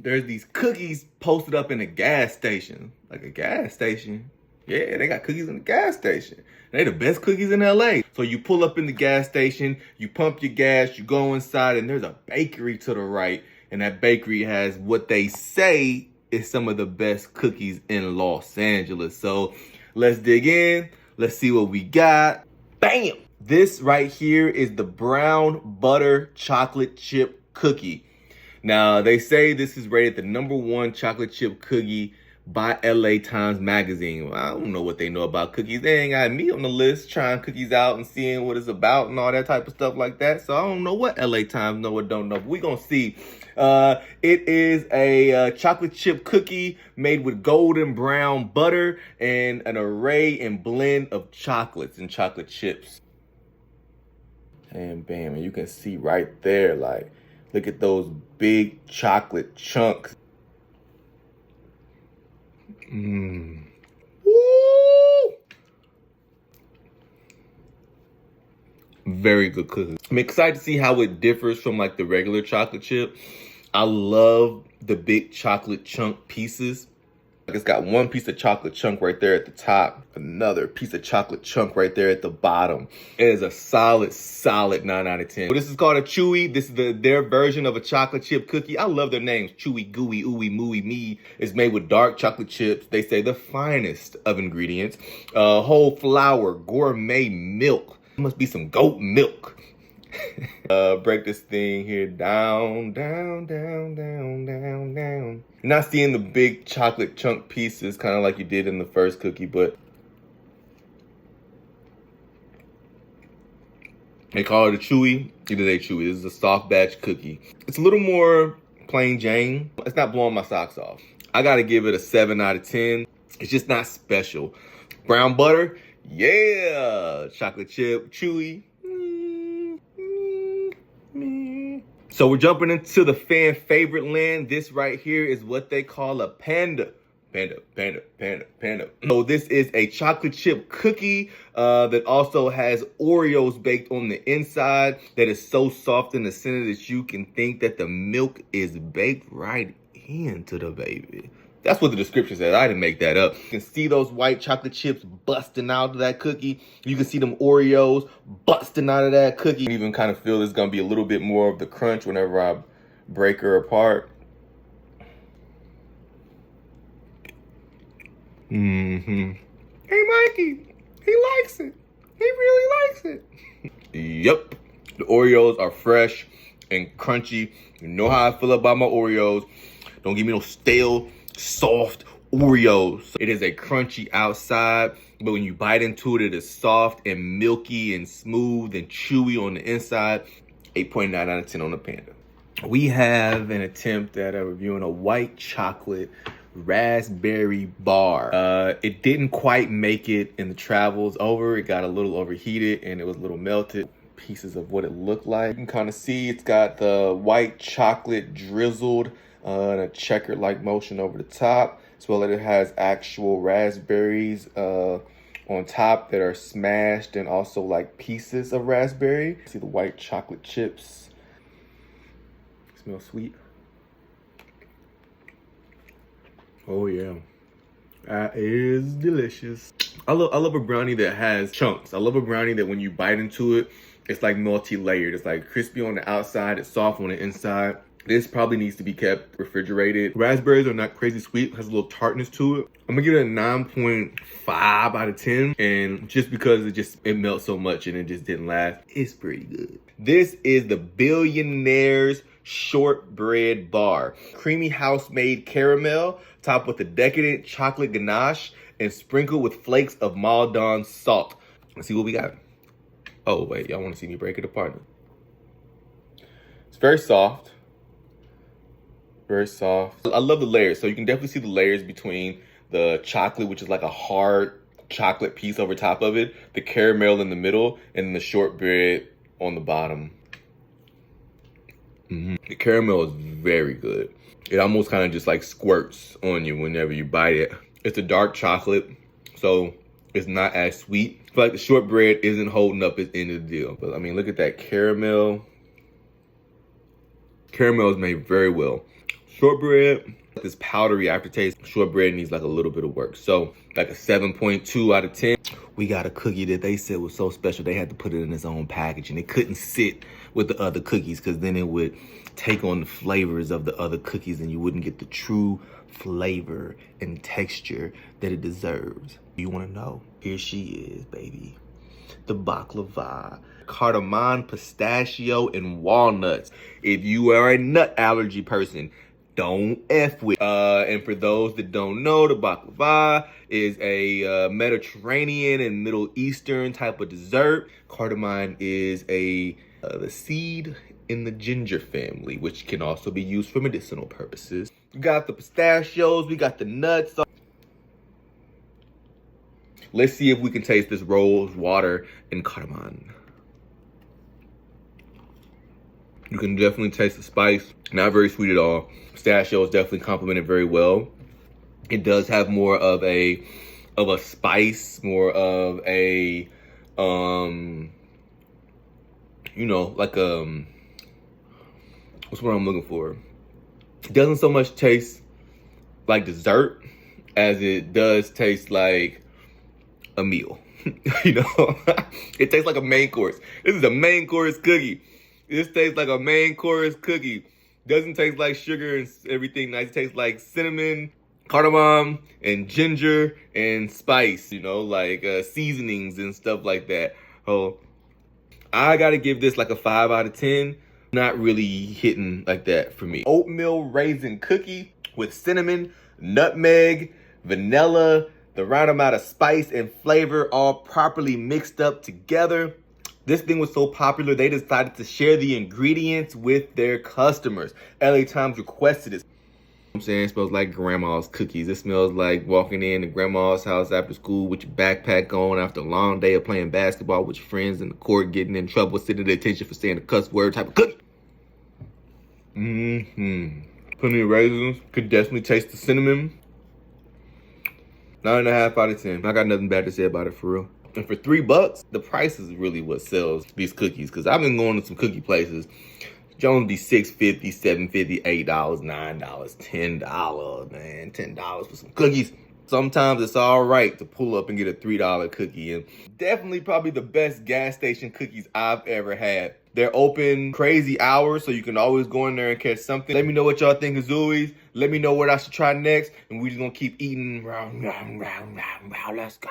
there's these cookies posted up in a gas station. Like a gas station? Yeah, they got cookies in the gas station. They the best cookies in LA. So you pull up in the gas station, you pump your gas, you go inside, and there's a bakery to the right. And that bakery has what they say is some of the best cookies in Los Angeles. So let's dig in. Let's see what we got. Bam! This right here is the brown butter chocolate chip cookie. Now, they say this is rated the #1 chocolate chip cookie by LA Times Magazine. Well, I don't know what they know about cookies. They ain't got me on the list trying cookies out and seeing what it's about and all that type of stuff like that. So I don't know what LA Times know or don't know, but we gonna see. It is a chocolate chip cookie made with golden brown butter and an array and blend of chocolates and chocolate chips. And bam, and you can see right there, like, look at those big chocolate chunks. Woo! Very good cookie. I'm excited to see how it differs from like the regular chocolate chip. I love the big chocolate chunk pieces. It's got one piece of chocolate chunk right there at the top, another piece of chocolate chunk right there at the bottom. It is a solid 9 out of 10. This is called a Chewy. This is their version of a chocolate chip cookie. I love their names. Chewy, Gooey, Ooey, Mooey, Me. It's made with dark chocolate chips. They say the finest of ingredients. Whole flour, gourmet milk. Must be some goat milk. Break this thing here down. You're not seeing the big chocolate chunk pieces, kind of like you did in the first cookie, but they call it a Chewy. It is a Chewy. This is a soft batch cookie. It's a little more plain Jane. It's not blowing my socks off. I gotta give it a 7 out of 10. It's just not special. Brown butter, yeah. Chocolate chip, Chewy. So we're jumping into the fan favorite land. This right here is what they call a panda. Panda. So this is a chocolate chip cookie that also has Oreos baked on the inside that is so soft in the center that you can think that the milk is baked right into the baby. That's what the description says. I didn't make that up. You can see those white chocolate chips busting out of that cookie. You can see them Oreos busting out of that cookie. You can even kind of feel there's gonna be a little bit more of the crunch whenever I break her apart. Hey, Mikey, he likes it. He really likes it. Yep, the Oreos are fresh and crunchy. You know how I feel about my Oreos. Don't give me no stale, soft Oreos. It is a crunchy outside, but when you bite into it, it is soft and milky and smooth and chewy on the inside. 8.9 out of 10 on the Panda. We have an attempt at reviewing a white chocolate raspberry bar. It didn't quite make it in the travels over. It got a little overheated and it was a little melted. Pieces of what it looked like. You can kind of see it's got the white chocolate drizzled in a checkered-like motion over the top, as well as it has actual raspberries on top that are smashed and also like pieces of raspberry. See the white chocolate chips. Smells sweet. Oh yeah, that is delicious. I love a brownie that has chunks. I love a brownie that when you bite into it, it's like multi-layered. It's like crispy on the outside, it's soft on the inside. This probably needs to be kept refrigerated. Raspberries are not crazy sweet, it has a little tartness to it. I'm gonna give it a 9.5 out of 10. And just because it melts so much and it just didn't last, it's pretty good. This is the Billionaire's Shortbread Bar. Creamy house-made caramel, topped with a decadent chocolate ganache and sprinkled with flakes of Maldon salt. Let's see what we got. Oh wait, y'all wanna see me break it apart? It's very soft. Very soft. I love the layers. So you can definitely see the layers between the chocolate, which is like a hard chocolate piece over top of it, the caramel in the middle, and the shortbread on the bottom. The caramel is very good. It almost kind of just like squirts on you whenever you bite it. It's a dark chocolate, so it's not as sweet. I feel like the shortbread isn't holding up its end of the deal. But I mean, look at that caramel. Caramel is made very well. Shortbread, this powdery aftertaste. Shortbread needs like a little bit of work. So like a 7.2 out of 10. We got a cookie that they said was so special they had to put it in its own package, and it couldn't sit with the other cookies because then it would take on the flavors of the other cookies and you wouldn't get the true flavor and texture that it deserves. You want to know? Here she is, baby. The baklava. Cardamom, pistachio, and walnuts. If you are a nut allergy person, don't F with. And for those that don't know, the baklava is a Mediterranean and Middle Eastern type of dessert. Cardamom is the seed in the ginger family, which can also be used for medicinal purposes. We got the pistachios, we got the nuts. Let's see if we can taste this rose water and cardamom. You can definitely taste the spice. Not very sweet at all. Pistachio is definitely complemented very well. It does have more of a spice, more of a you know, like what's what I'm looking for? It doesn't so much taste like dessert as it does taste like a meal. You know, it tastes like a main course. This is a main course cookie. This tastes like a main course cookie. Doesn't taste like sugar and everything nice. It tastes like cinnamon, cardamom, and ginger and spice, you know, like seasonings and stuff like that. Oh, I gotta give this like a 5 out of 10. Not really hitting like that for me. Oatmeal raisin cookie with cinnamon, nutmeg, vanilla, the right amount of spice and flavor all properly mixed up together. This thing was so popular, they decided to share the ingredients with their customers. LA Times requested it. I'm saying it smells like grandma's cookies. It smells like walking in to grandma's house after school with your backpack on after a long day of playing basketball with your friends in the court, getting in trouble, sitting at attention for saying a cuss word type of cookie. Plenty of raisins. Could definitely taste the cinnamon. 9.5 out of 10. I got nothing bad to say about it for real. And for $3, the price is really what sells these cookies. Because I've been going to some cookie places. Jones be $6.50, $7.50, $8, $9, $10, man. $10 for some cookies. Sometimes it's all right to pull up and get a $3 cookie. And definitely probably the best gas station cookies I've ever had. They're open crazy hours, so you can always go in there and catch something. Let me know what y'all think of Zooies. Let me know what I should try next. And we just gonna keep eating. Let's go.